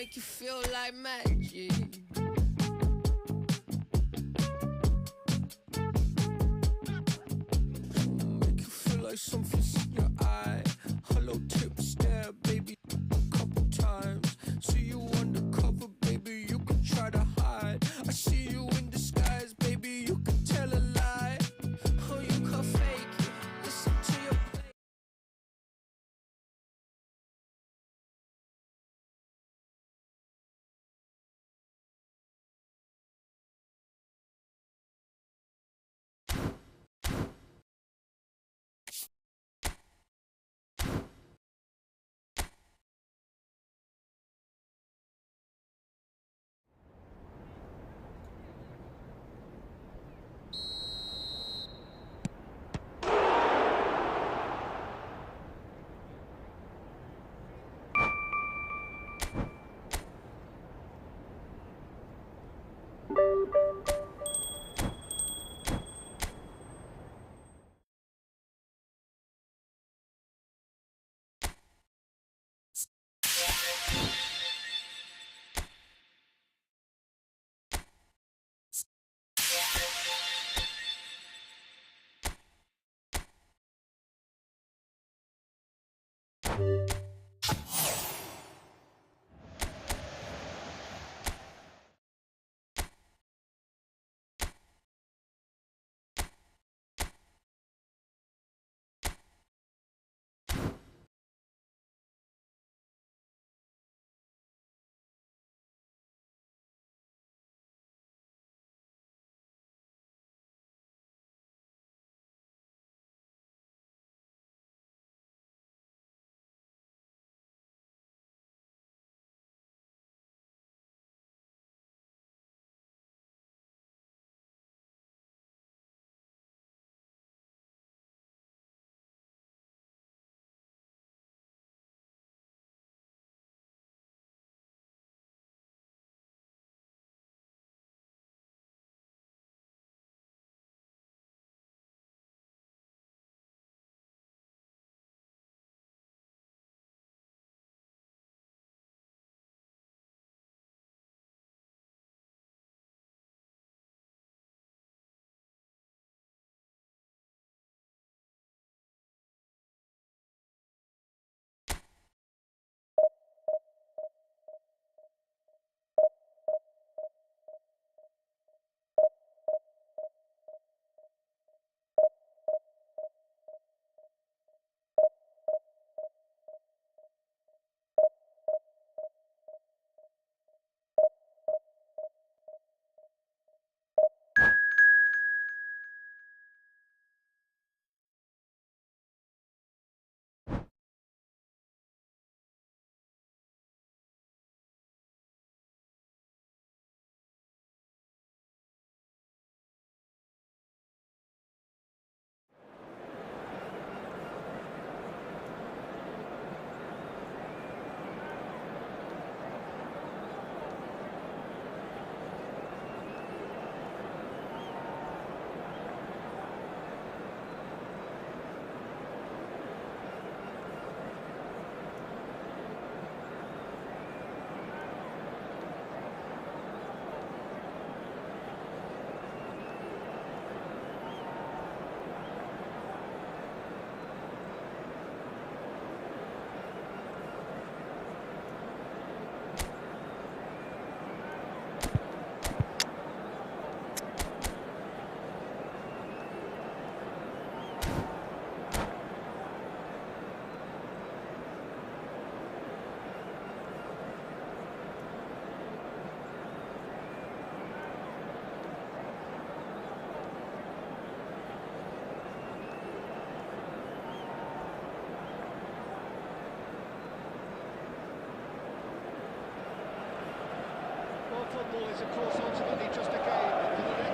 make you feel like magic. Make you feel like something's in your eye. Hollow tip stare, baby, a couple times. See you undercover, baby, you can try to hide. I see you in disguise, baby, you can tell a lie. Oh, you can fake it, listen to your play.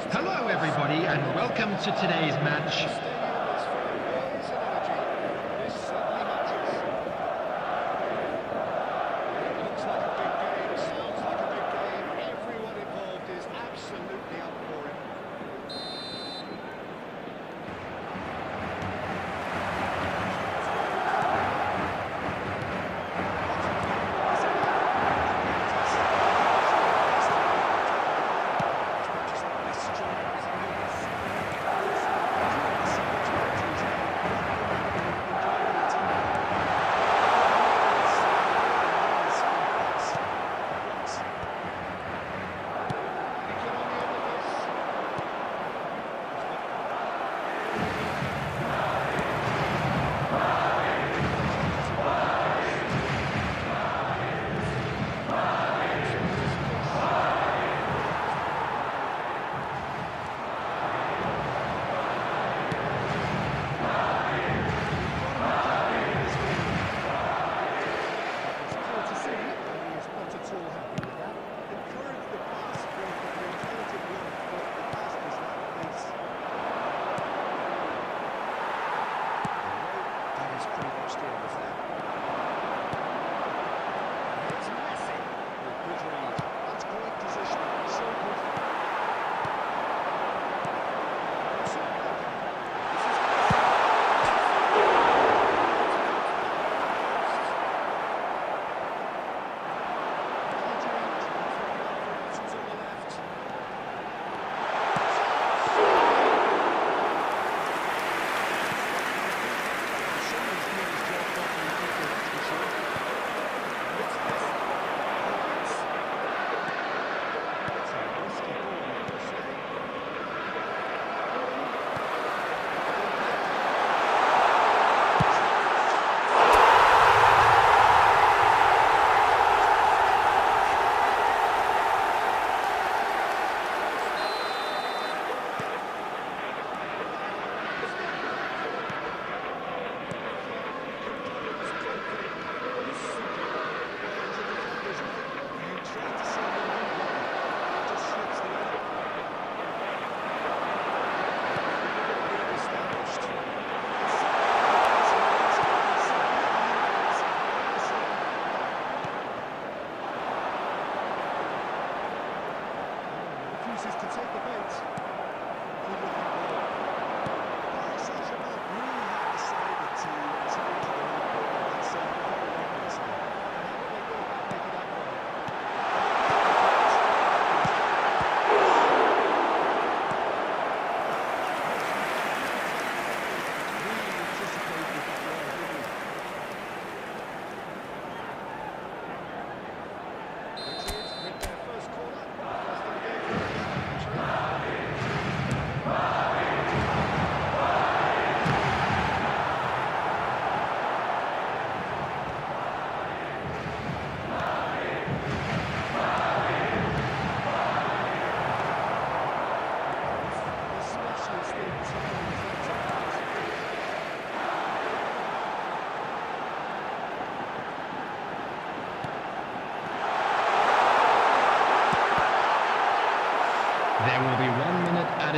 Hello everybody and welcome to today's match.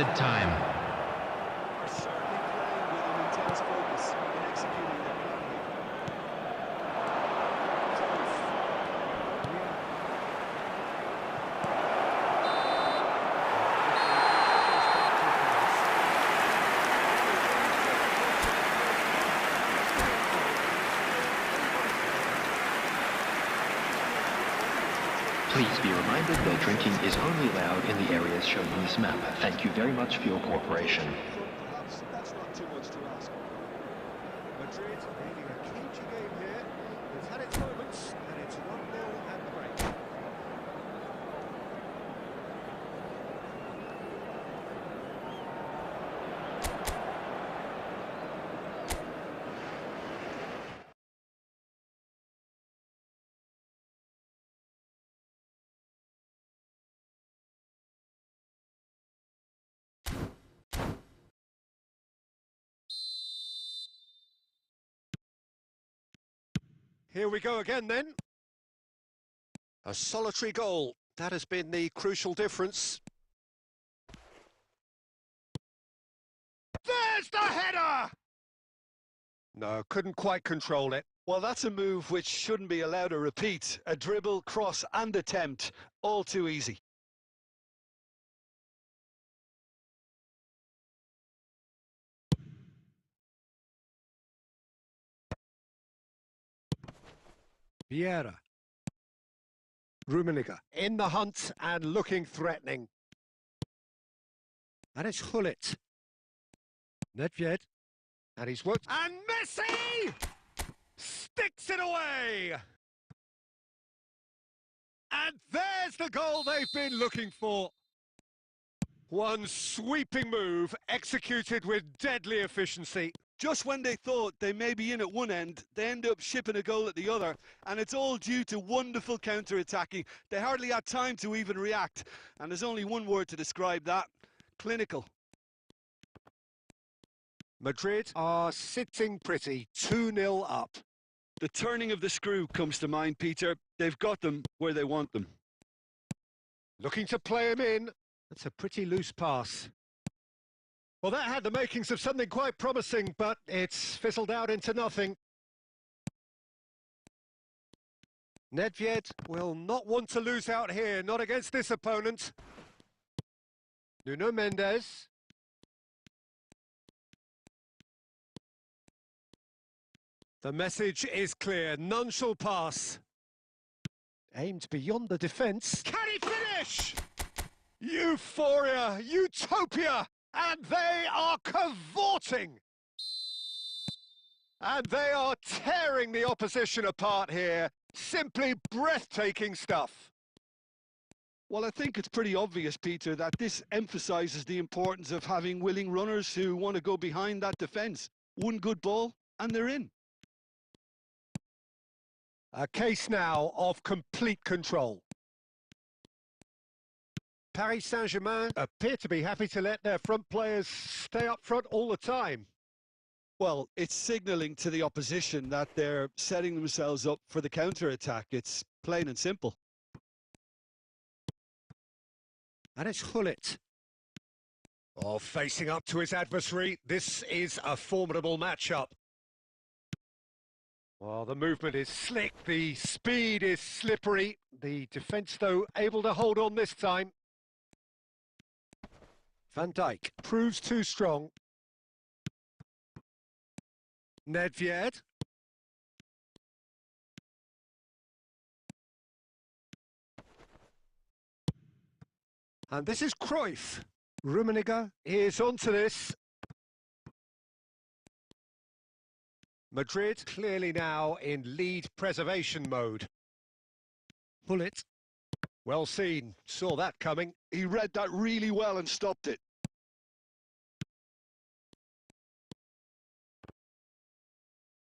added time. Certainly playing with an intense focus in executing their plan here. Please be reminded that drinking is only allowed in the areas shown on this map. Thank you very much for your cooperation. Perhaps that's not too much to ask. Madrid leading a cagey game here. It's had its moments, and it's 1-0 at the break. Here we go again then. A solitary goal. That has been the crucial difference. There's the header! No, couldn't quite control it. Well, that's a move which shouldn't be allowed to repeat. A dribble, cross and attempt. All too easy. Vieira. Rummenigge in the hunt and looking threatening. And it's Gullit. Nedved. And he's worked. And Messi! Sticks it away! And there's the goal they've been looking for. One sweeping move executed with deadly efficiency. Just when they thought they may be in at one end, they end up shipping a goal at the other, and it's all due to wonderful counter-attacking. They hardly had time to even react, and there's only one word to describe that: clinical. Madrid are sitting pretty, 2-0 up. The turning of the screw comes to mind, Peter. They've got them where they want them. Looking to play him in. That's a pretty loose pass. Well, that had the makings of something quite promising, but it's fizzled out into nothing. Nedved will not want to lose out here, not against this opponent. Nuno Mendes. The message is clear, none shall pass. Aimed beyond the defence. Can he finish? Euphoria, utopia! And they are cavorting. And they are tearing the opposition apart here. Simply breathtaking stuff. Well, I think it's pretty obvious, Peter, that this emphasises the importance of having willing runners who want to go behind that defence. One good ball, and they're in. A case now of complete control. Paris Saint-Germain appear to be happy to let their front players stay up front all the time. Well, it's signalling to the opposition that they're setting themselves up for the counter-attack. It's plain and simple. And it's Gullit. Oh, facing up to his adversary. This is a formidable matchup. Well, the movement is slick, the speed is slippery. The defence, though, able to hold on this time. Van Dijk proves too strong. Nedved. And this is Cruyff. Rummenigge is onto this. Madrid clearly now in lead preservation mode. Gullit. Well seen, saw that coming. He read that really well and stopped it.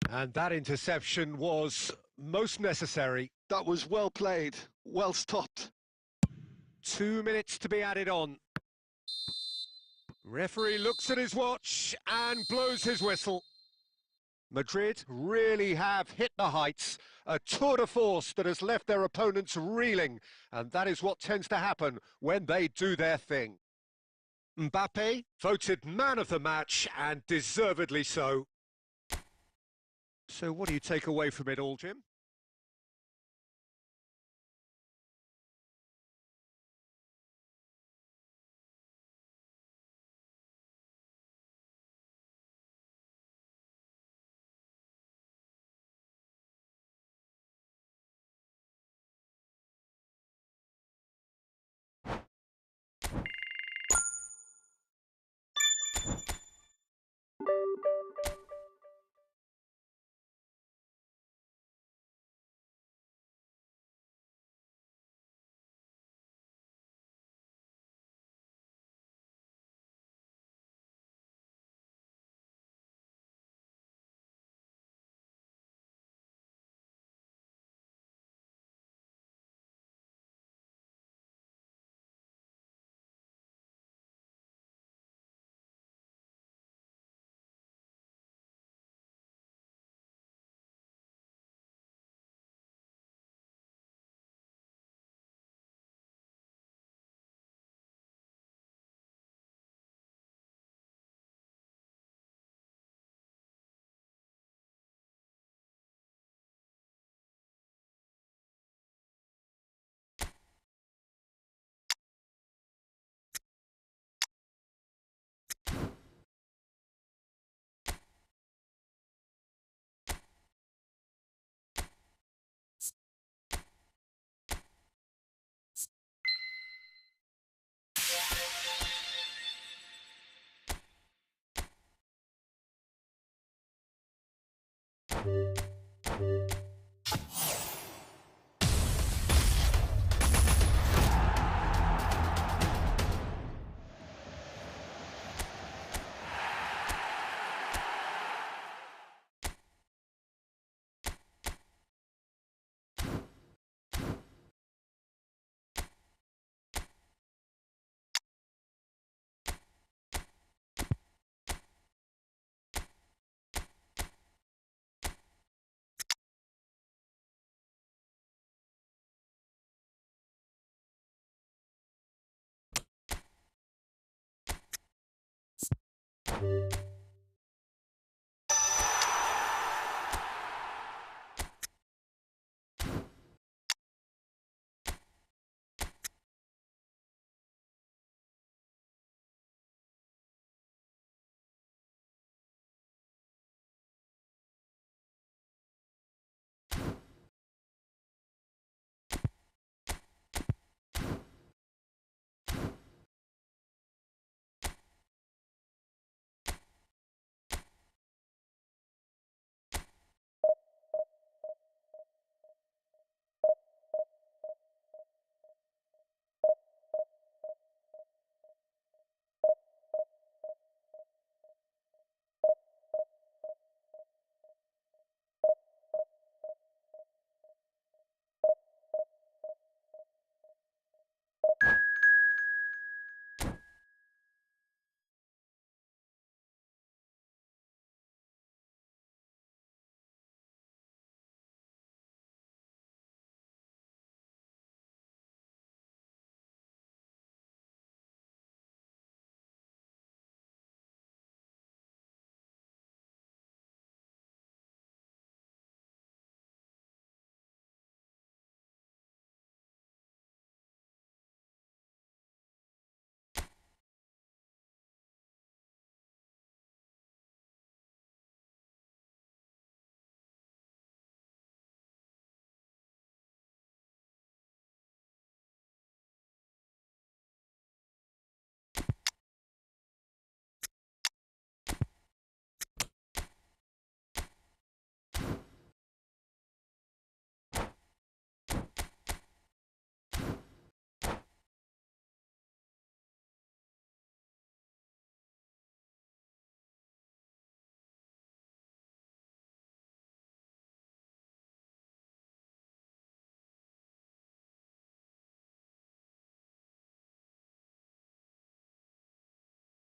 And that interception was most necessary. That was well played, well stopped. 2 minutes to be added on. Referee looks at his watch and blows his whistle. Madrid really have hit the heights, a tour de force that has left their opponents reeling, and that is what tends to happen when they do their thing. Mbappe, voted man of the match, and deservedly so. So what do you take away from it all, Jim?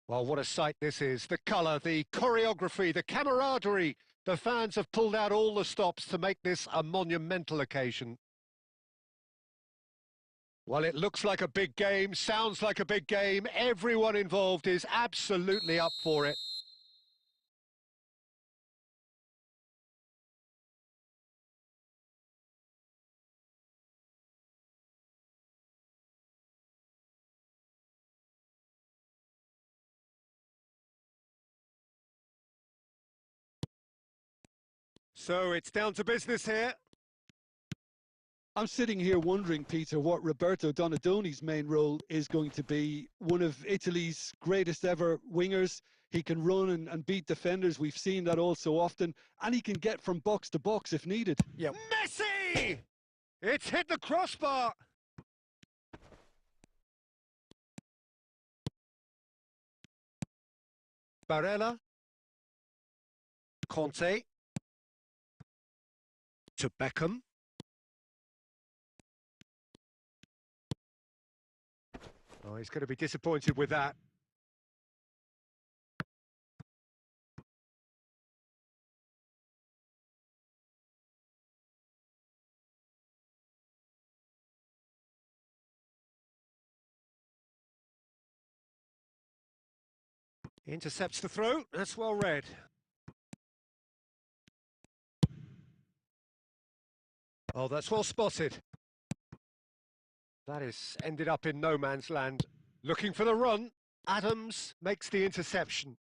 Well, what a sight this is. The colour, the choreography, the camaraderie. The fans have pulled out all the stops to make this a monumental occasion. Well, it looks like a big game, sounds like a big game. Everyone involved is absolutely up for it. So it's down to business here. I'm sitting here wondering, Peter, what Roberto Donadoni's main role is going to be. One of Italy's greatest ever wingers. He can run and beat defenders. We've seen that all so often. And he can get from box to box if needed. Yeah, Messi! It's hit the crossbar. Barella. Conte. To Beckham. Oh, he's going to be disappointed with that. Intercepts the throw. That's well read. Oh, that's well spotted. That is ended up in no man's land. Looking for the run. Adams makes the interception.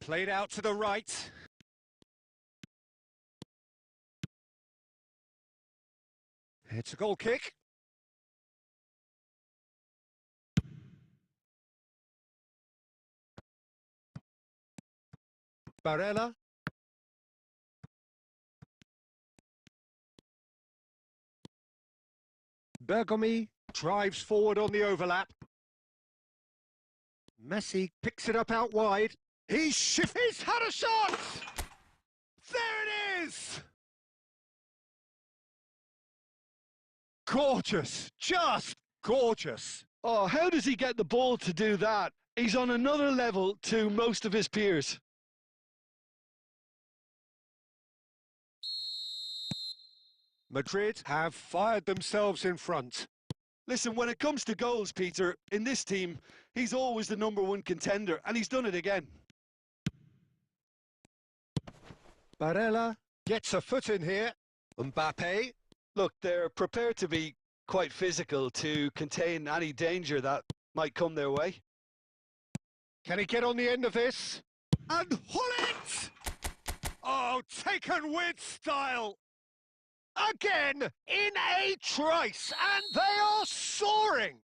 Played out to the right. It's a goal kick. Barella. Bergomi drives forward on the overlap. Messi picks it up out wide. He's had a shot! There it is! Gorgeous, just gorgeous. Oh, how does he get the ball to do that? He's on another level to most of his peers. Madrid have fired themselves in front. Listen, when it comes to goals, Peter, in this team, he's always the #1 contender, and he's done it again. Barella gets a foot in here. Mbappe. Look, they're prepared to be quite physical to contain any danger that might come their way. Can he get on the end of this? And pull it! Oh, taken with style. Again, in a trice, and they are soaring!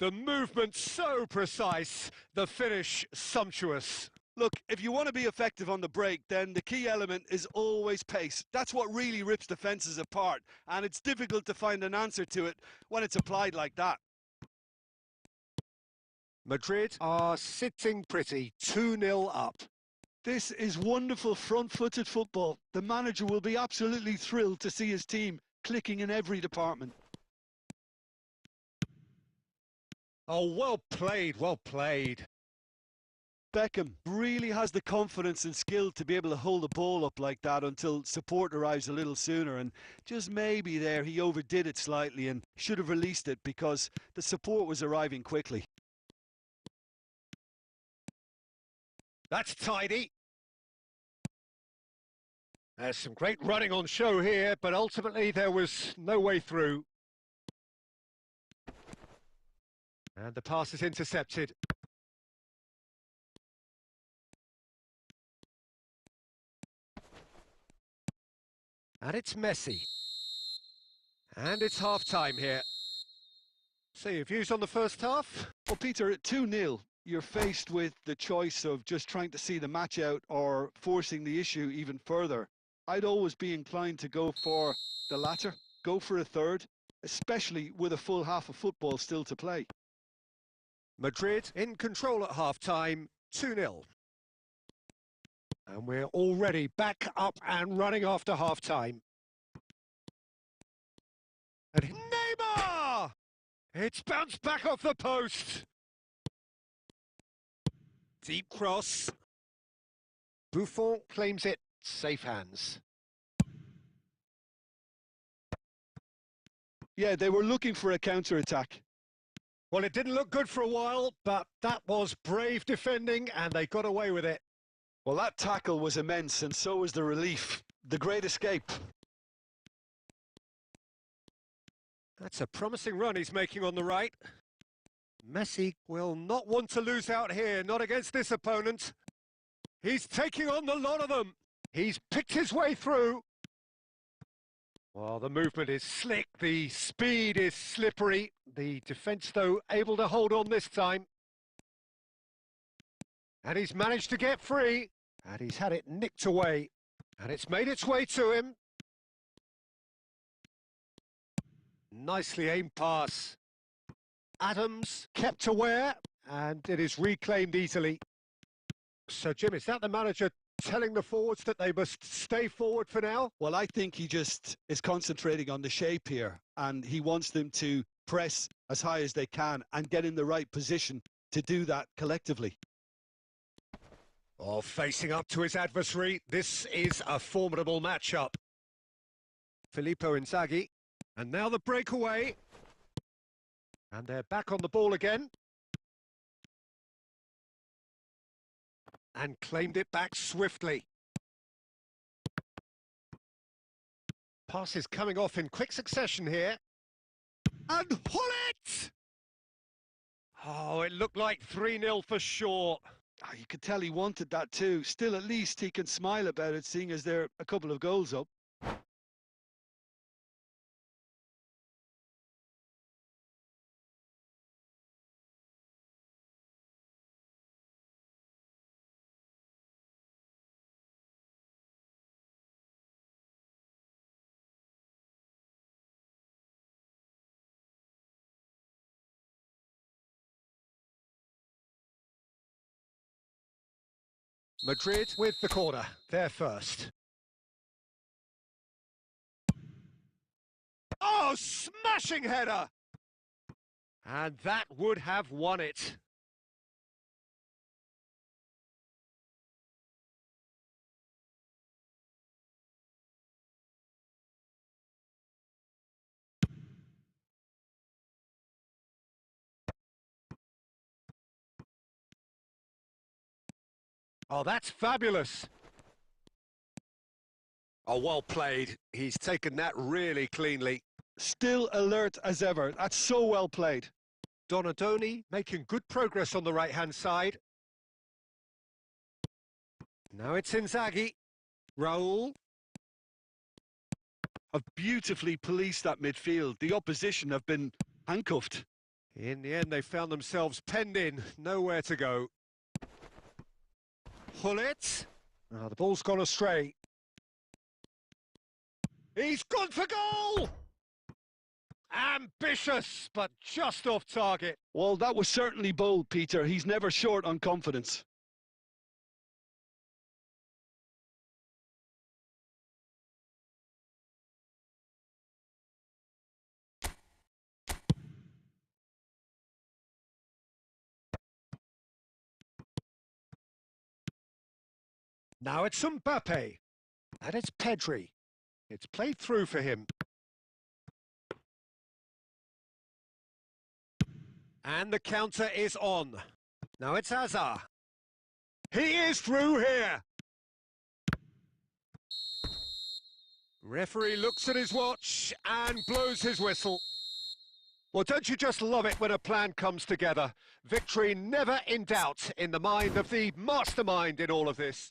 The movement so precise, the finish sumptuous. Look, if you want to be effective on the break, then the key element is always pace. That's what really rips defences apart, and it's difficult to find an answer to it when it's applied like that. Madrid are sitting pretty, 2-0 up. This is wonderful front-footed football. The manager will be absolutely thrilled to see his team clicking in every department. Oh, well played, well played. Beckham really has the confidence and skill to be able to hold the ball up like that until support arrives a little sooner, and just maybe there he overdid it slightly and should have released it because the support was arriving quickly. That's tidy. There's some great running on show here, but ultimately there was no way through. And the pass is intercepted. And it's Messi. And it's half-time here. So your views on the first half? Well, Peter, at 2-0, you're faced with the choice of just trying to see the match out or forcing the issue even further. I'd always be inclined to go for the latter, go for a third, especially with a full half of football still to play. Madrid in control at half-time, 2-0. And we're already back up and running after half-time. And Neymar! It's bounced back off the post. Deep cross. Buffon claims it. Safe hands. Yeah, they were looking for a counter-attack. Well, it didn't look good for a while, but that was brave defending, and they got away with it. Well, that tackle was immense, and so was the relief. The great escape. That's a promising run he's making on the right. Messi will not want to lose out here, not against this opponent. He's taking on the lot of them. He's picked his way through. Well, the movement is slick, the speed is slippery. The defence, though, able to hold on this time. And he's managed to get free. And he's had it nicked away. And it's made its way to him. Nicely aimed pass. Adams kept aware, and it is reclaimed easily. So, Jim, is that the manager telling the forwards that they must stay forward for now? Well, I think he just is concentrating on the shape here, and he wants them to press as high as they can and get in the right position to do that collectively. Oh, facing up to his adversary, this is a formidable matchup. Filippo Inzaghi, and now the breakaway. And they're back on the ball again. And claimed it back swiftly. Passes coming off in quick succession here. And Hullet! Oh, it looked like 3-0 for sure. Oh, you could tell he wanted that too. Still, at least he can smile about it, seeing as they're a couple of goals up. Madrid with the corner, they're first. Oh, smashing header! And that would have won it. Oh, that's fabulous. Oh, well played. He's taken that really cleanly. Still alert as ever. That's so well played. Donadoni making good progress on the right-hand side. Now it's Inzaghi. Raul. Have beautifully policed that midfield. The opposition have been handcuffed. In the end, they found themselves penned in. Nowhere to go. Hullet. Oh, the ball's gone astray. He's gone for goal! Ambitious, but just off target. Well, that was certainly bold, Peter. He's never short on confidence. Now it's Mbappe. And it's Pedri. It's played through for him. And the counter is on. Now it's Hazard. He is through here. Referee looks at his watch and blows his whistle. Well, don't you just love it when a plan comes together? Victory never in doubt in the mind of the mastermind in all of this.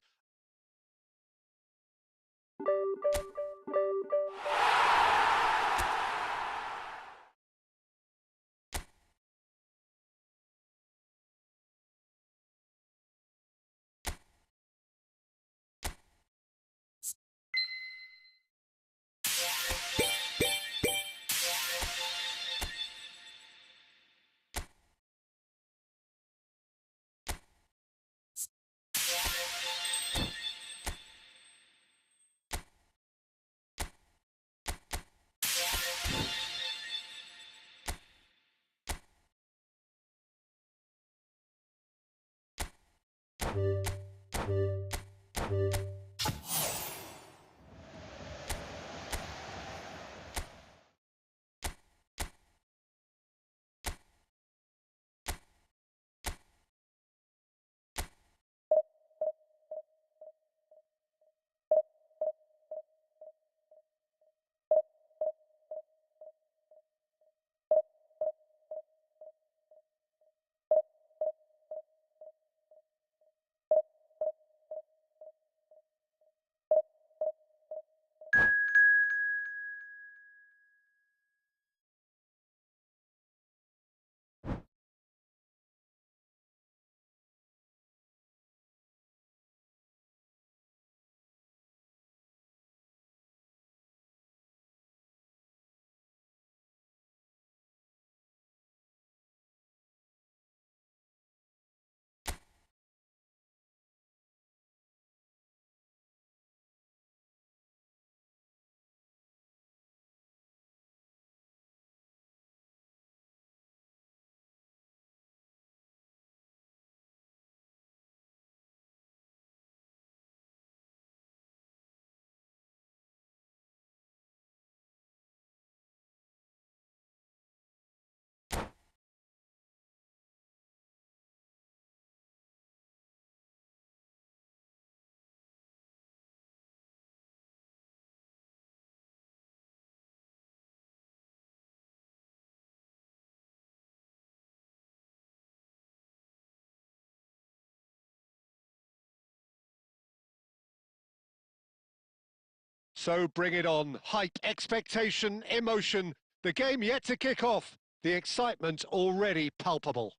So bring it on. Hype, expectation, emotion. The game yet to kick off. The excitement already palpable.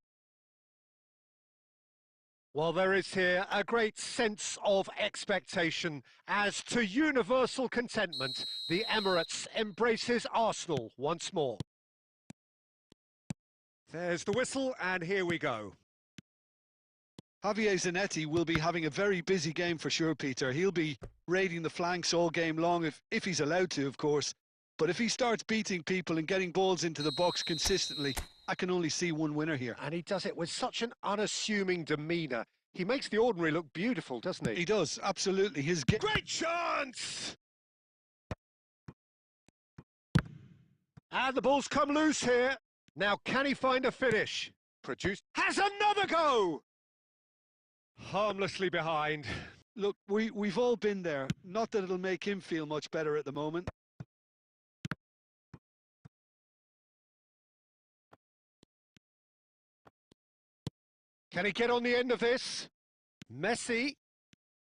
Well, there is here a great sense of expectation as to universal contentment. The Emirates embraces Arsenal once more. There's the whistle, and here we go. Javier Zanetti will be having a very busy game for sure, Peter. He'll be raiding the flanks all game long, if he's allowed to, of course. But if he starts beating people and getting balls into the box consistently, I can only see one winner here. And he does it with such an unassuming demeanour. He makes the ordinary look beautiful, doesn't he? He does, absolutely. Great chance! And the ball's come loose here. Now, can he find a finish? Has another go! Harmlessly behind. Look, we've all been there. Not that it'll make him feel much better at the moment. Can he get on the end of this? Messi.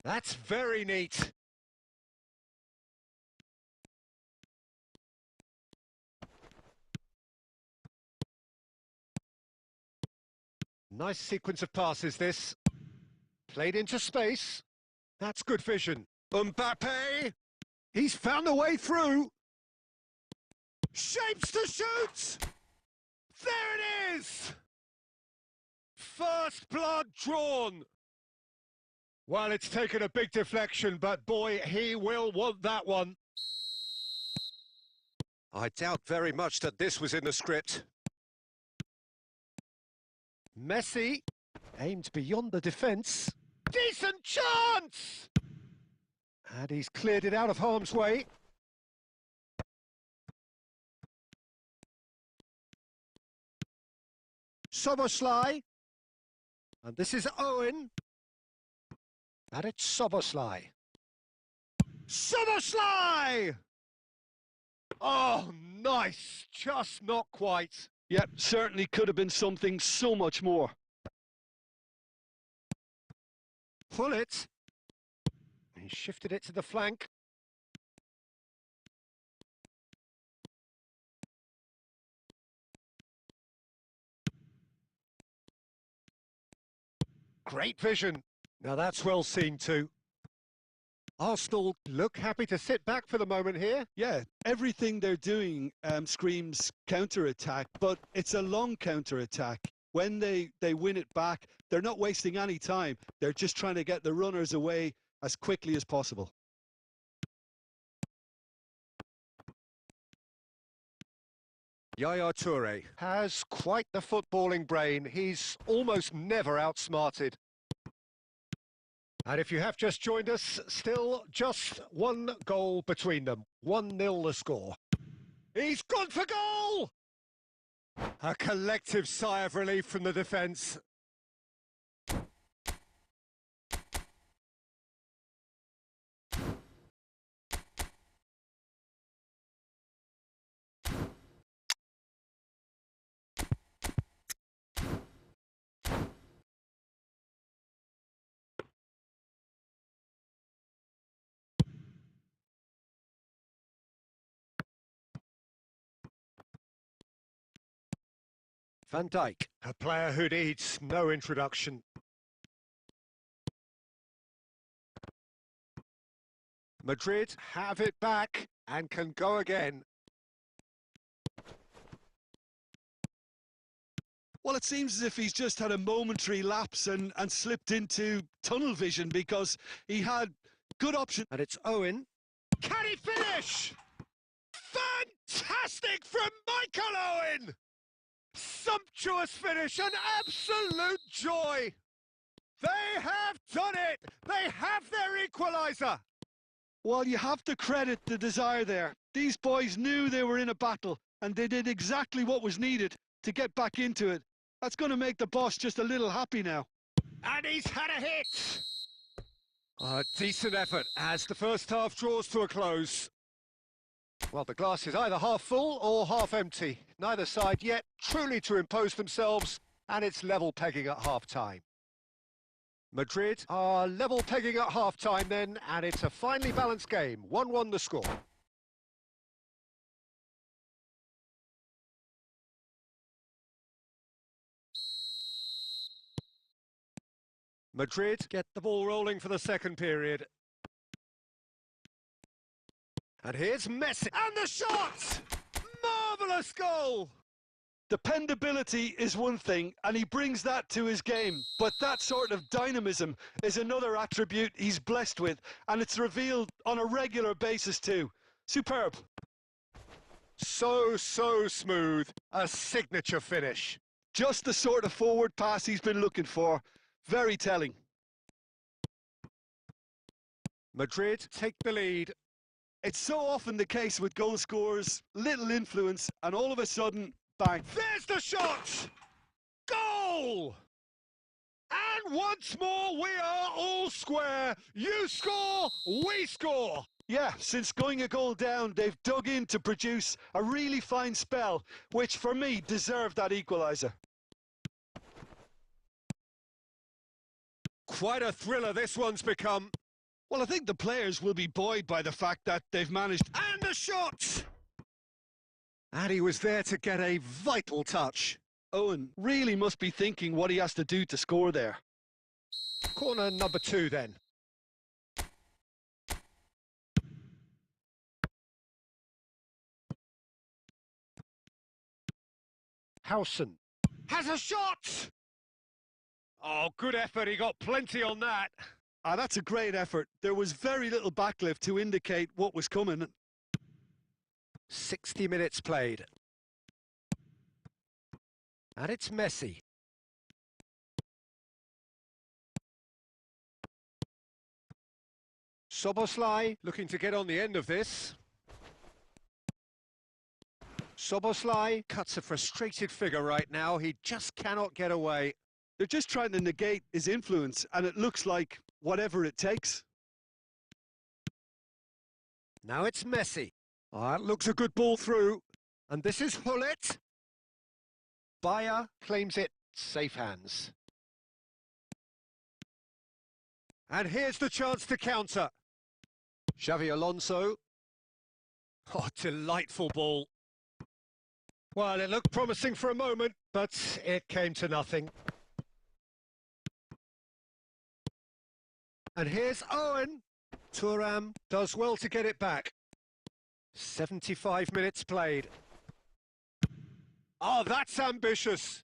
That's very neat. Nice sequence of passes, this. Played into space. That's good vision. Mbappe. He's found a way through. Shapes to shoot. There it is. First blood drawn. Well, it's taken a big deflection, but boy, he will want that one. I doubt very much that this was in the script. Messi aimed beyond the defence. Decent chance! And he's cleared it out of harm's way. Soboslai. And this is Owen. And it's Soboslai. Soboslai! Oh, nice. Just not quite. Yep, certainly could have been something so much more. Pull it. He shifted it to the flank. Great vision. Now that's well seen too. Arsenal look happy to sit back for the moment here. Yeah, everything they're doing screams counter-attack, but it's a long counter-attack. When they win it back, they're not wasting any time. They're just trying to get the runners away as quickly as possible. Yaya Toure has quite the footballing brain. He's almost never outsmarted. And if you have just joined us, still just one goal between them. 1-0 the score. He's gone for goal! A collective sigh of relief from the defence. Van Dijk, a player who needs no introduction. Madrid have it back and can go again. Well, it seems as if he's just had a momentary lapse and slipped into tunnel vision because he had good options. And it's Owen. Can he finish? Fantastic from Michael Owen! Sumptuous finish, an absolute joy! They have done it! They have their equaliser! Well, you have to credit the desire there. These boys knew they were in a battle, and they did exactly what was needed to get back into it. That's going to make the boss just a little happy now. And he's had a hit! A decent effort as the first half draws to a close. Well, the glass is either half full or half empty. Neither side yet truly to impose themselves, and it's level pegging at half-time. Madrid are level pegging at half-time then, and it's a finely balanced game. 1-1 the score. Madrid get the ball rolling for the second period. And here's Messi. And the shot! Marvellous goal! Dependability is one thing, and he brings that to his game. But that sort of dynamism is another attribute he's blessed with, and it's revealed on a regular basis too. Superb. So smooth. A signature finish. Just the sort of forward pass he's been looking for. Very telling. Madrid take the lead. It's so often the case with goal scorers, little influence, and all of a sudden, bang. There's the shot! Goal! And once more, we are all square. You score, we score. Yeah, since going a goal down, they've dug in to produce a really fine spell, which for me deserved that equaliser. Quite a thriller this one's become. Well, I think the players will be buoyed by the fact that they've managed. And the shot! And he was there to get a vital touch. Owen really must be thinking what he has to do to score there. Corner number 2 then. Howson has a shot! Oh, good effort. He got plenty on that. Ah, that's a great effort. There was very little backlift to indicate what was coming. 60 minutes played. And it's Messi. Soboslai looking to get on the end of this. Soboslai cuts a frustrated figure right now. He just cannot get away. They're just trying to negate his influence, and it looks like whatever it takes. Now it's Messi. Oh, that looks a good ball through. And this is Hullet. Bayer claims it. Safe hands. And here's the chance to counter. Xavi Alonso. Oh, delightful ball. Well, it looked promising for a moment, but it came to nothing. And here's Owen. Thuram does well to get it back. 75 minutes played. Oh, that's ambitious.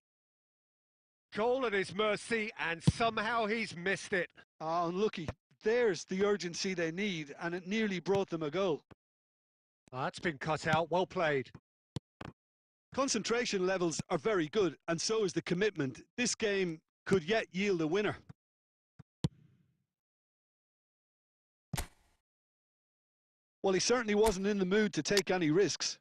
Goal at his mercy, and somehow he's missed it. Ah, unlucky. There's the urgency they need, and it nearly brought them a goal. That's been cut out. Well played. Concentration levels are very good, and so is the commitment. This game could yet yield a winner. Well, he certainly wasn't in the mood to take any risks.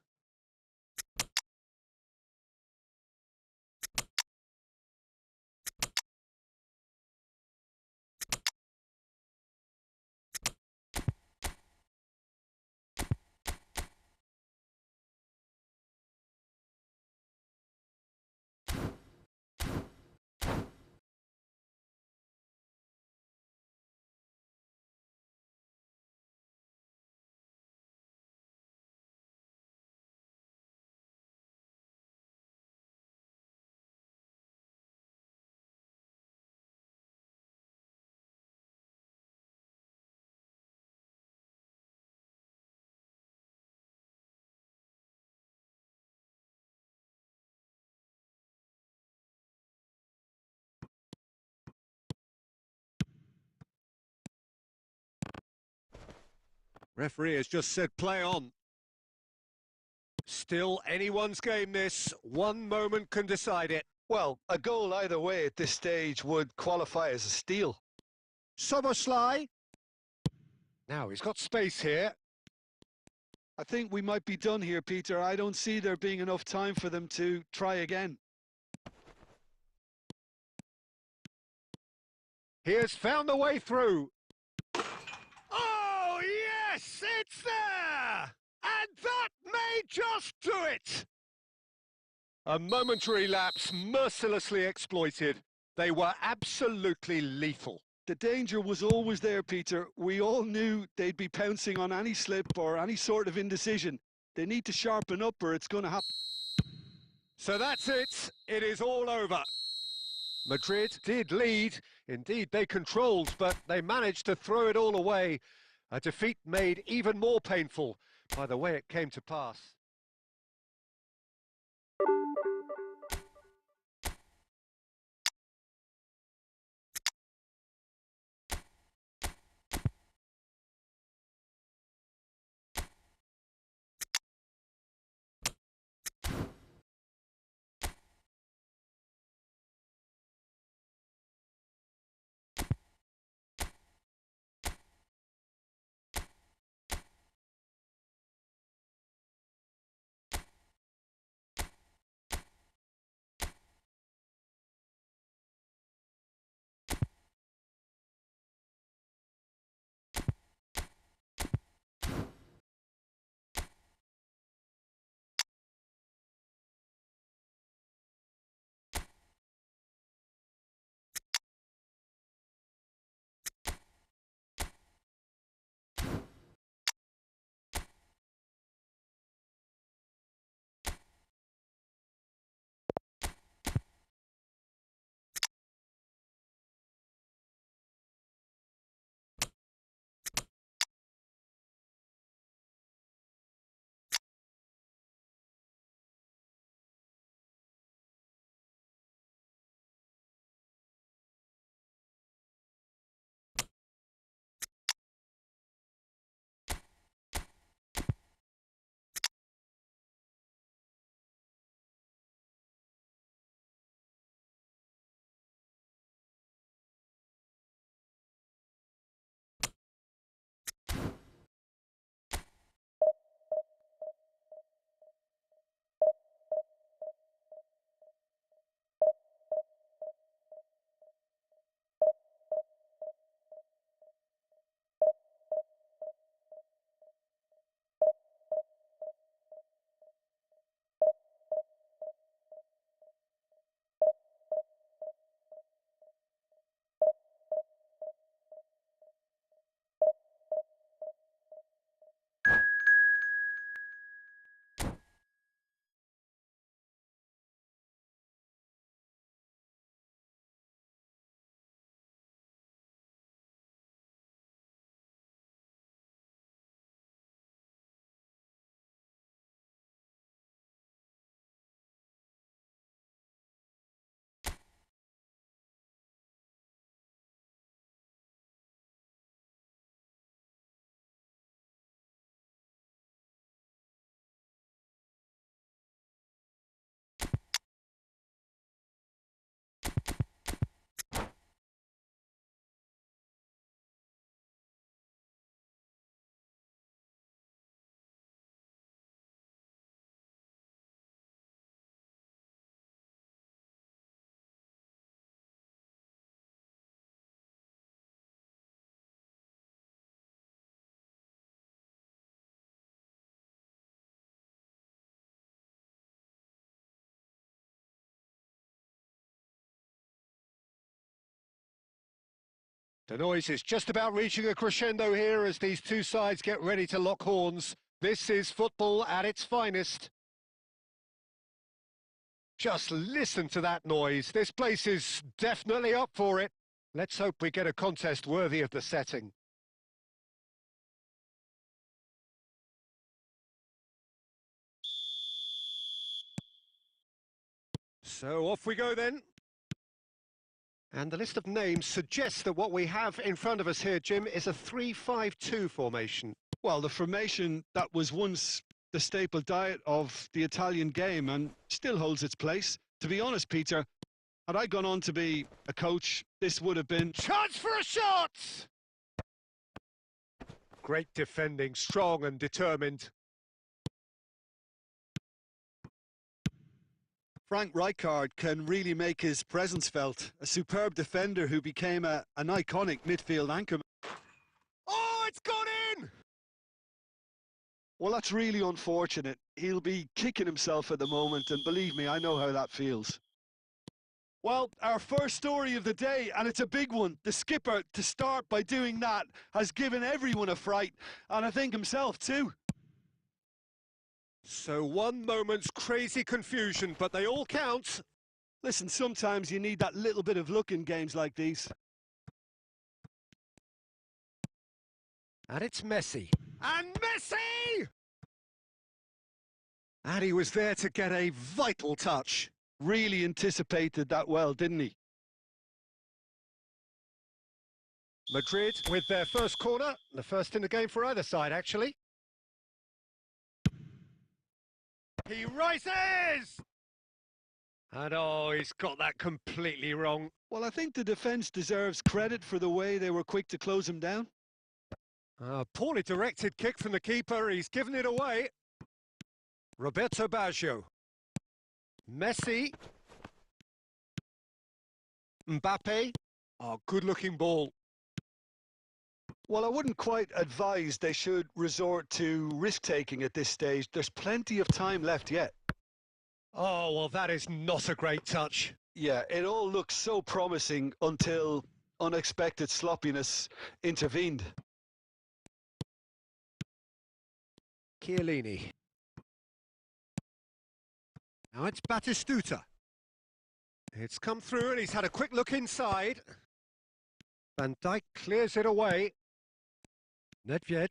Referee has just said play on. Still anyone's game this. One moment can decide it. Well, a goal either way at this stage would qualify as a steal. Soboslai. Now he's got space here. I think we might be done here, Peter. I don't see there being enough time for them to try again. He has found the way through. Oh, yes, it's there! And that may just do it! A momentary lapse mercilessly exploited. They were absolutely lethal. The danger was always there, Peter. We all knew they'd be pouncing on any slip or any sort of indecision. They need to sharpen up or it's going to happen. So that's it. It is all over. Madrid did lead. Indeed, they controlled, but they managed to throw it all away. A defeat made even more painful by the way it came to pass. The noise is just about reaching a crescendo here as these two sides get ready to lock horns. This is football at its finest. Just listen to that noise. This place is definitely up for it. Let's hope we get a contest worthy of the setting. So off we go then. And the list of names suggests that what we have in front of us here, Jim, is a 3-5-2 formation. Well, the formation that was once the staple diet of the Italian game and still holds its place. To be honest, Peter, had I gone on to be a coach, this would have been... Chance for a shot! Great defending, strong and determined. Frank Rijkaard can really make his presence felt. A superb defender who became an iconic midfield anchor. Oh, it's gone in! Well, that's really unfortunate. He'll be kicking himself at the moment, and believe me, I know how that feels. Well, our first story of the day, and it's a big one. The skipper, to start by doing that, has given everyone a fright, and I think himself too. So one moment's crazy confusion, but they all count. Listen, sometimes you need that little bit of luck in games like these. And it's Messi. And Messi! And he was there to get a vital touch. Really anticipated that well, didn't he? Madrid with their first corner, the first in the game for either side, actually. He rises! And oh, he's got that completely wrong. Well, I think the defence deserves credit for the way they were quick to close him down. Poorly directed kick from the keeper, he's given it away. Roberto Baggio. Messi. Mbappe. Oh, good-looking ball. Well, I wouldn't quite advise they should resort to risk-taking at this stage. There's plenty of time left yet. Oh, well, that is not a great touch. Yeah, it all looked so promising until unexpected sloppiness intervened. Chiellini. Now it's Batistuta. It's come through and he's had a quick look inside. Van Dijk clears it away. Nedved.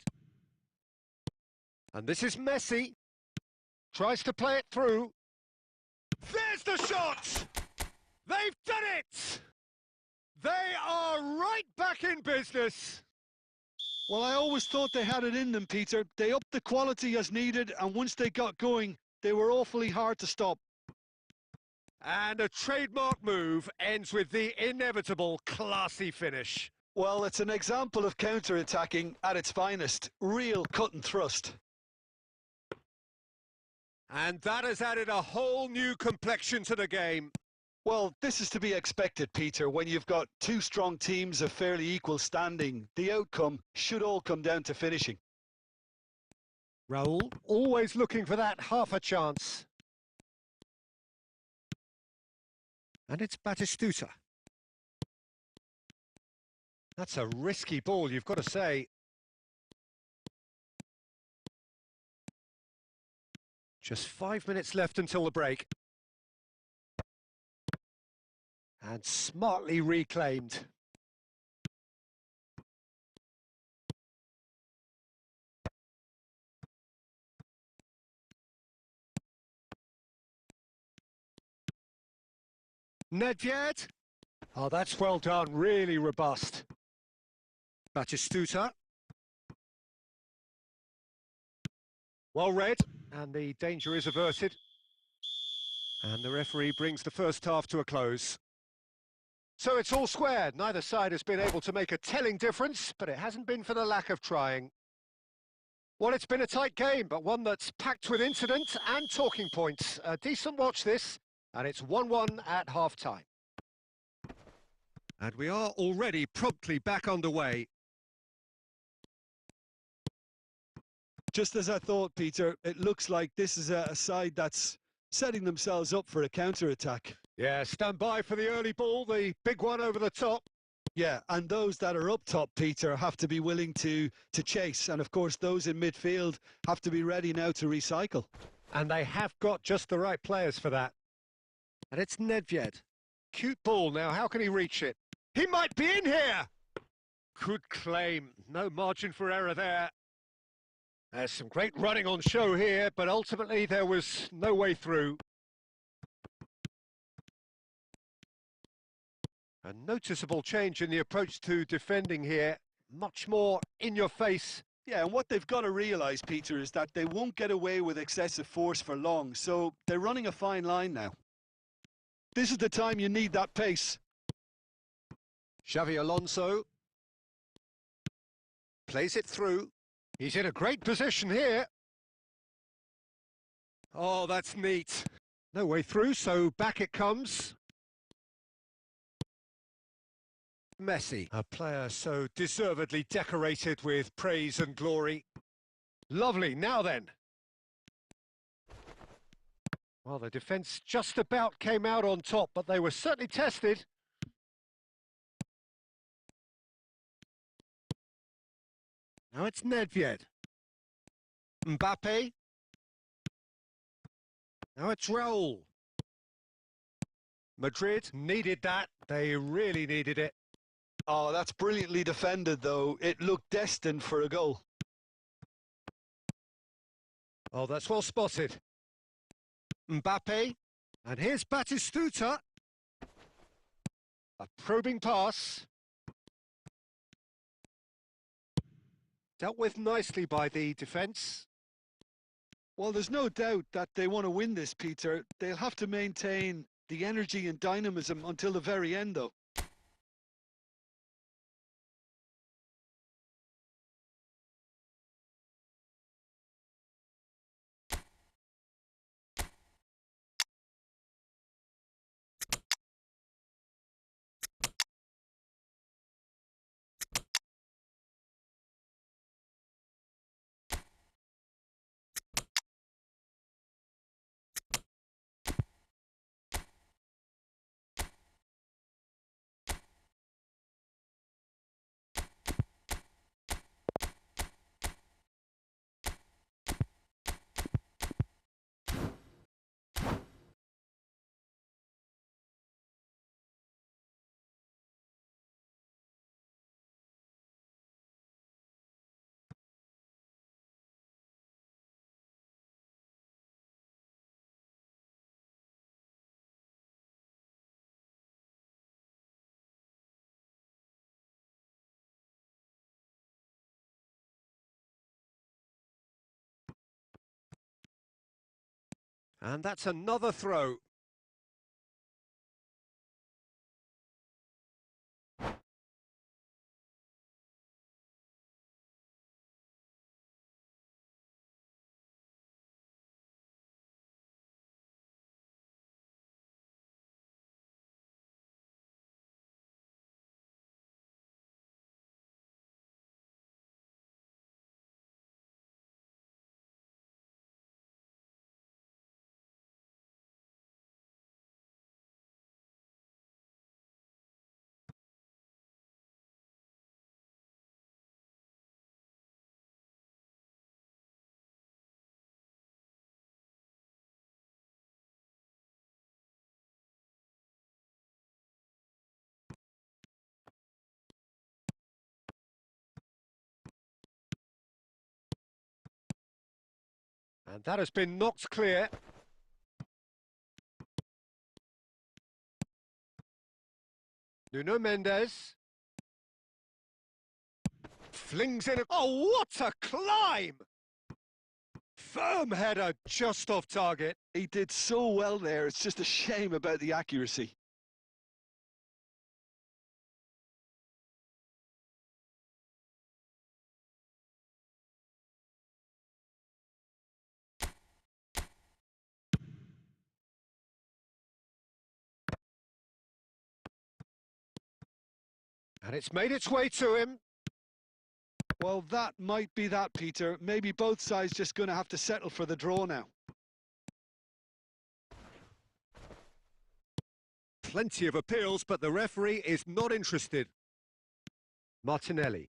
And this is Messi. Tries to play it through. There's the shot! They've done it! They are right back in business. Well, I always thought they had it in them, Peter. They upped the quality as needed, and once they got going, they were awfully hard to stop. And a trademark move ends with the inevitable classy finish. Well, it's an example of counter-attacking at its finest. Real cut and thrust. And that has added a whole new complexion to the game. Well, this is to be expected, Peter. When you've got two strong teams of fairly equal standing, the outcome should all come down to finishing. Raul, always looking for that half a chance. And it's Batistuta. That's a risky ball, you've got to say. Just 5 minutes left until the break. And smartly reclaimed. Nedved. Oh, that's well done, really robust. Batistuta. Well read, and the danger is averted. And the referee brings the first half to a close. So it's all squared. Neither side has been able to make a telling difference, but it hasn't been for the lack of trying. Well, it's been a tight game, but one that's packed with incident and talking points. A decent watch this, and it's 1-1 at half-time. And we are already promptly back underway. Just as I thought, Peter, it looks like this is a side that's setting themselves up for a counter-attack. Yeah, stand by for the early ball, the big one over the top. Yeah, and those that are up top, Peter, have to be willing to chase. And, of course, those in midfield have to be ready now to recycle. And they have got just the right players for that. And it's Nedved. Cute ball now, how can he reach it? He might be in here! Good claim, no margin for error there. There's some great running on show here, but ultimately there was no way through. A noticeable change in the approach to defending here. Much more in your face. Yeah, and what they've got to realise, Peter, is that they won't get away with excessive force for long, so they're running a fine line now. This is the time you need that pace. Xavi Alonso plays it through. He's in a great position here. Oh, that's neat. No way through, so back it comes. Messi, a player so deservedly decorated with praise and glory. Lovely, now then. Well, the defence just about came out on top, but they were certainly tested. Now it's Nedved. Mbappe. Now it's Raul. Madrid needed that. They really needed it. Oh, that's brilliantly defended, though. It looked destined for a goal. Oh, that's well spotted. Mbappe. And here's Batistuta. A probing pass. Dealt with nicely by the defence. Well, there's no doubt that they want to win this, Peter. They'll have to maintain the energy and dynamism until the very end, though. And that's another throw. And that has been knocked clear. Nuno Mendes. Flings in a... Oh, what a climb! Firm header just off target. He did so well there. It's just a shame about the accuracy. And it's made its way to him. Well, that might be that, Peter. Maybe both sides just going to have to settle for the draw now. Plenty of appeals, but the referee is not interested. Martinelli.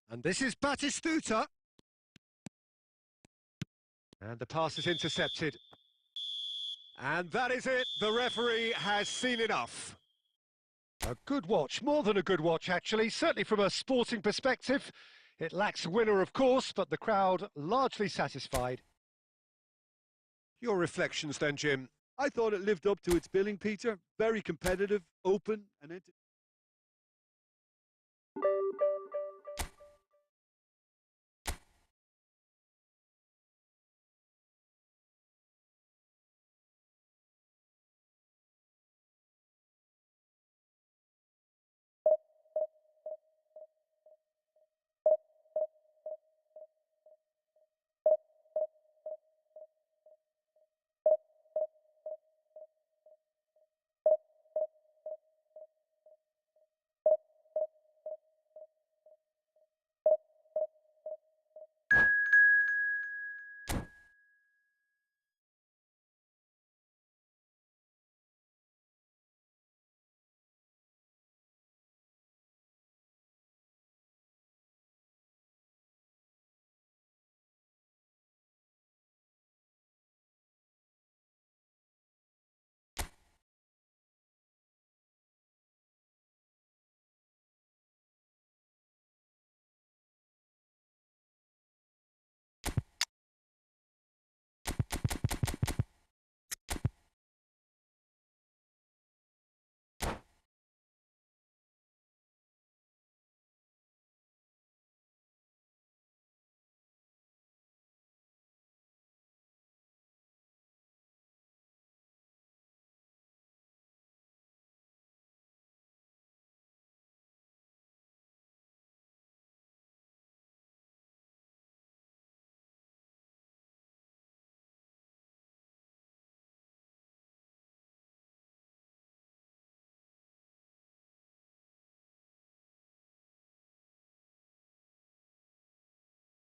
And this is Batistuta. And the pass is intercepted. And that is it. The referee has seen enough. A good watch, more than a good watch, actually. Certainly from a sporting perspective. It lacks winner, of course, but the crowd largely satisfied. Your reflections then, Jim? I thought it lived up to its billing, Peter. Very competitive, open and entertaining.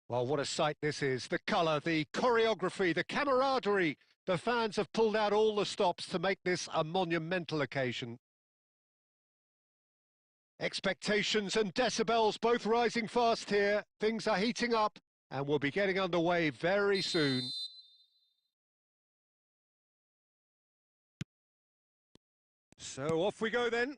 Well, what a sight this is. The colour, the choreography, the camaraderie. The fans have pulled out all the stops to make this a monumental occasion. Expectations and decibels both rising fast here. Things are heating up and we'll be getting underway very soon. So off we go then.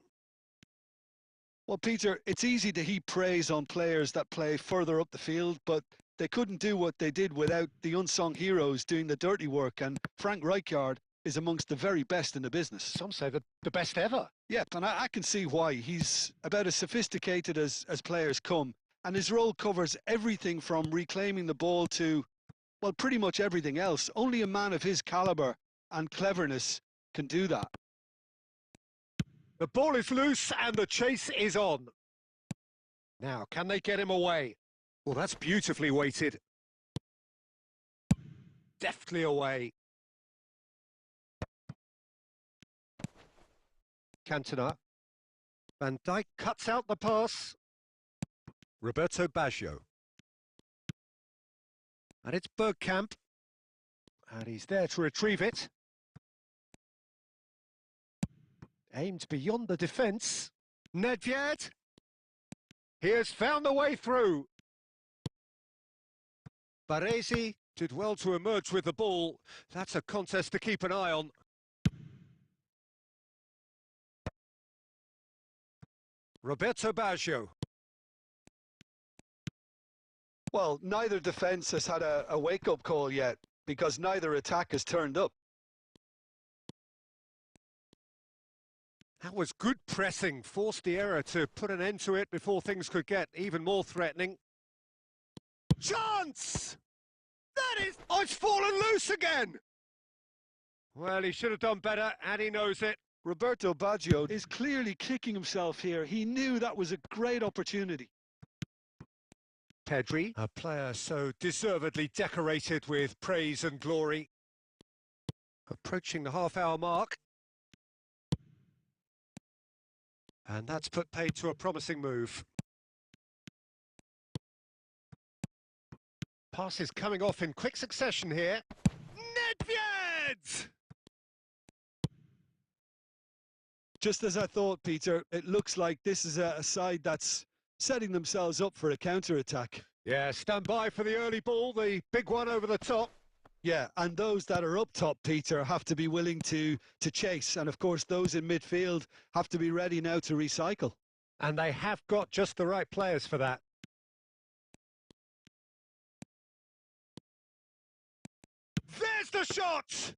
Well, Peter, it's easy to heap praise on players that play further up the field, but they couldn't do what they did without the unsung heroes doing the dirty work, and Frank Rijkaard is amongst the very best in the business. Some say the best ever. Yep, and I can see why. He's about as sophisticated as players come, and his role covers everything from reclaiming the ball to, well, pretty much everything else. Only a man of his calibre and cleverness can do that. The ball is loose and the chase is on. Now, can they get him away? Well, that's beautifully weighted. Deftly away. Cantona. Van Dijk cuts out the pass. Roberto Baggio. And it's Bergkamp. And he's there to retrieve it. Aimed beyond the defence. Nedved. He has found the way through. Baresi did well to emerge with the ball. That's a contest to keep an eye on. Roberto Baggio. Well, neither defence has had a wake-up call yet, because neither attack has turned up. That was good pressing, forced the error to put an end to it before things could get even more threatening. Chance! That is... Oh, it's fallen loose again! Well, he should have done better, and he knows it. Roberto Baggio is clearly kicking himself here. He knew that was a great opportunity. Pedri, a player so deservedly decorated with praise and glory. Approaching the half-hour mark. And that's put paid to a promising move. Passes coming off in quick succession here. Nedved! Just as I thought, Peter, it looks like this is a side that's setting themselves up for a counter-attack. Yeah, stand by for the early ball, the big one over the top. Yeah, and those that are up top, Peter, have to be willing to chase. And, of course, those in midfield have to be ready now to recycle. And they have got just the right players for that. There's the shot!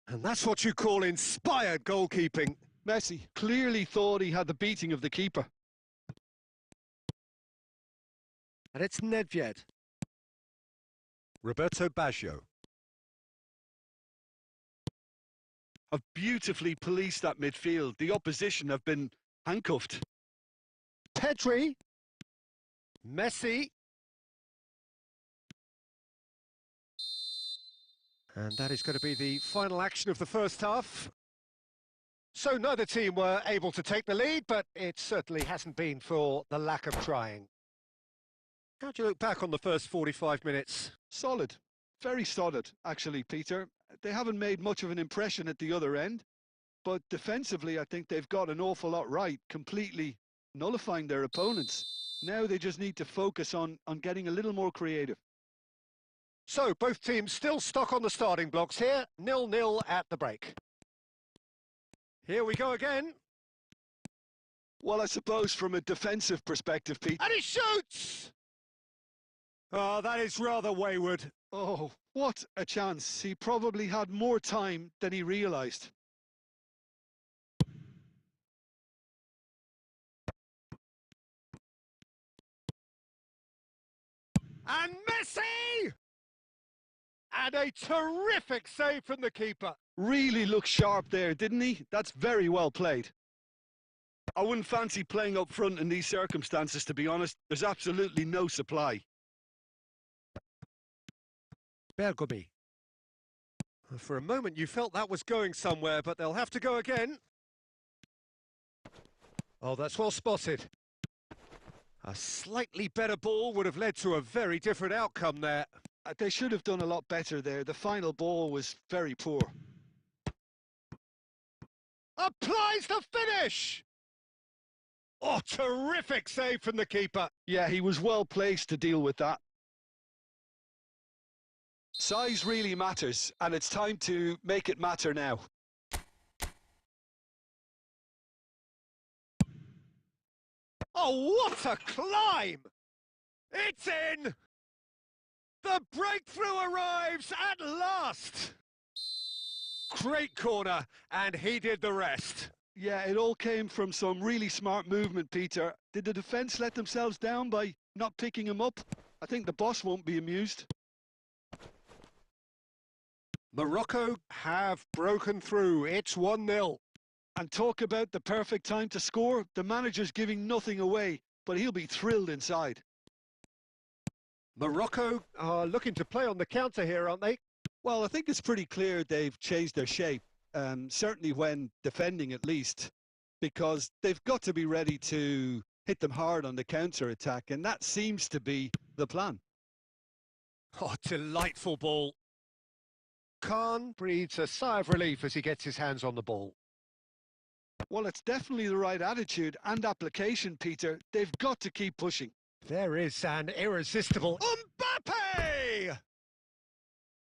And that's what you call inspired goalkeeping. Messi clearly thought he had the beating of the keeper. And it's Nedved. Roberto Baggio. Have beautifully policed that midfield. The opposition have been handcuffed. Pedri. Messi. And that is going to be the final action of the first half. So neither team were able to take the lead, but it certainly hasn't been for the lack of trying. How do you look back on the first 45 minutes? Solid. Very solid, actually, Peter. They haven't made much of an impression at the other end, but defensively, I think they've got an awful lot right, completely nullifying their opponents. Now they just need to focus on getting a little more creative. So, both teams still stuck on the starting blocks here, 0-0 at the break. Here we go again. Well, I suppose from a defensive perspective, Pete. And he shoots! Oh, that is rather wayward. Oh, what a chance. He probably had more time than he realised. And Messi! And a terrific save from the keeper. Really looked sharp there, didn't he? That's very well played. I wouldn't fancy playing up front in these circumstances, to be honest. There's absolutely no supply. Bergomi. For a moment you felt that was going somewhere, but they'll have to go again. Oh, that's well spotted. A slightly better ball would have led to a very different outcome there. They should have done a lot better there. The final ball was very poor. Applies the finish! Oh, terrific save from the keeper. Yeah, he was well placed to deal with that. Size really matters, and it's time to make it matter now. Oh, what a climb! It's in! The breakthrough arrives at last! Great corner, and he did the rest. Yeah, it all came from some really smart movement, Peter. Did the defence let themselves down by not picking him up? I think the boss won't be amused. Morocco have broken through. It's 1-0. And talk about the perfect time to score. The manager's giving nothing away, but he'll be thrilled inside. Morocco are looking to play on the counter here, aren't they? Well, I think it's pretty clear they've changed their shape, certainly when defending at least, because they've got to be ready to hit them hard on the counter-attack, and that seems to be the plan. Oh, delightful ball. Khan breathes a sigh of relief as he gets his hands on the ball. Well, it's definitely the right attitude and application, Peter. They've got to keep pushing. There is an irresistible Mbappe!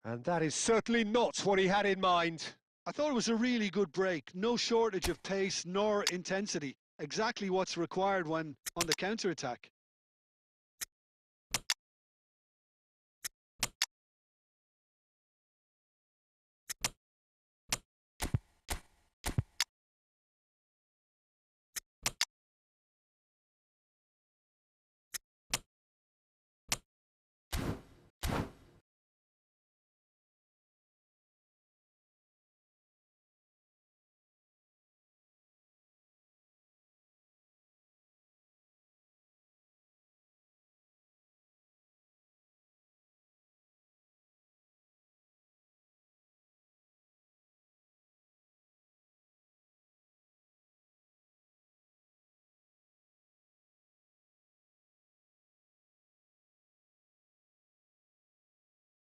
And that is certainly not what he had in mind. I thought it was a really good break. No shortage of pace nor intensity. Exactly what's required when on the counter-attack.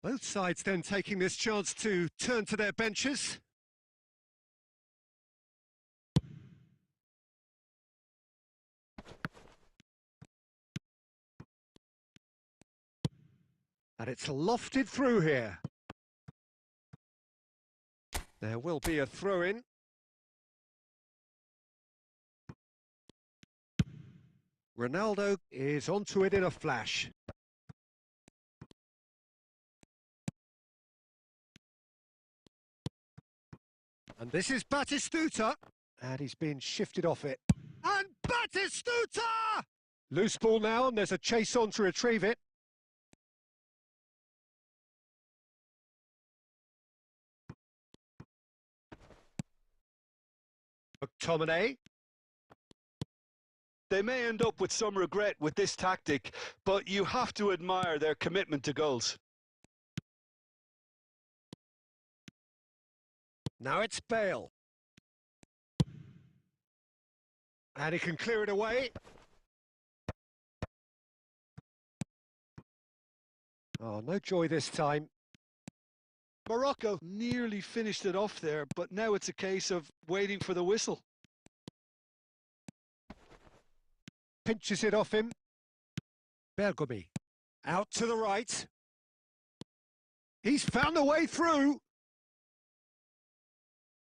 Both sides then taking this chance to turn to their benches. And it's lofted through here. There will be a throw-in. Ronaldo is onto it in a flash. And this is Batistuta. And he's been shifted off it. And Batistuta! Loose ball now, and there's a chase on to retrieve it. McTominay. They may end up with some regret with this tactic, but you have to admire their commitment to goals. Now it's Bale. And he can clear it away. Oh, no joy this time. Morocco nearly finished it off there, but now it's a case of waiting for the whistle. Pinches it off him. Bergomi. Out to the right. He's found a way through.